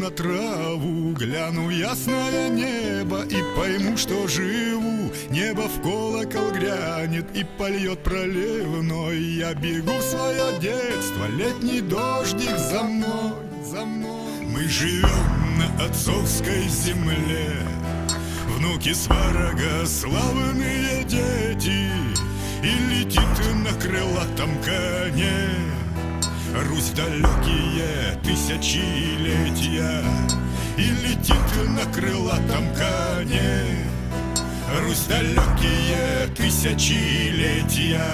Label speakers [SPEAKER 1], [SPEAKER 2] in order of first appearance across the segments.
[SPEAKER 1] на траву, гляну в ясное небо и пойму, что живу. Небо в колокол грянет и польет проливной. Я бегу в свое детство, летний дождик за мной, за мной. Мы живем на отцовской земле, внуки сварога, славные дети. И летит на крылатом коне Русь далекие тысячелетия. И летит на крылатом коне Русь далекие тысячелетия.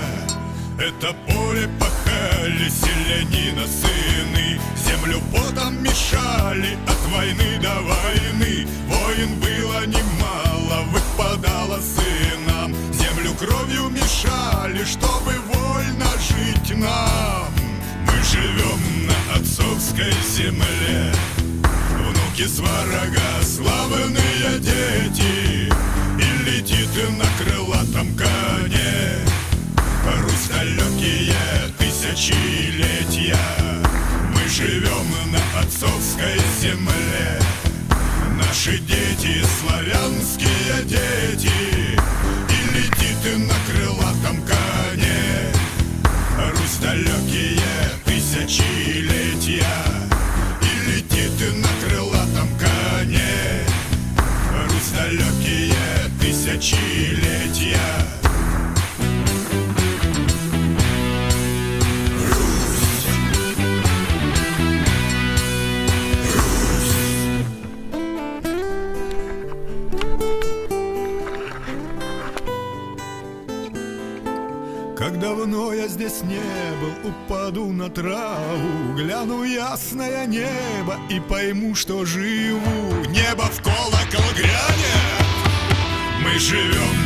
[SPEAKER 1] Это поле пахали селянина сыны, землю потом мешали от войны до войны. Войн было немало, выпадало сынам, землю кровью мешали, чтобы вольно жить нам. Мы живем на отцовской земле, внуки сварога, славные дети. И летит на крылатом коне Русь далекие тысячелетия. Мы живем на отцовской земле, наши дети, славянские дети. И летит на крылатом коне Русь далекие тысячелетия. И летит на крылатом коне Русь далекие тысячелетия. Как давно я здесь не был, упаду на траву, гляну ясное небо и пойму, что живу. Небо в колокол грянет, мы живем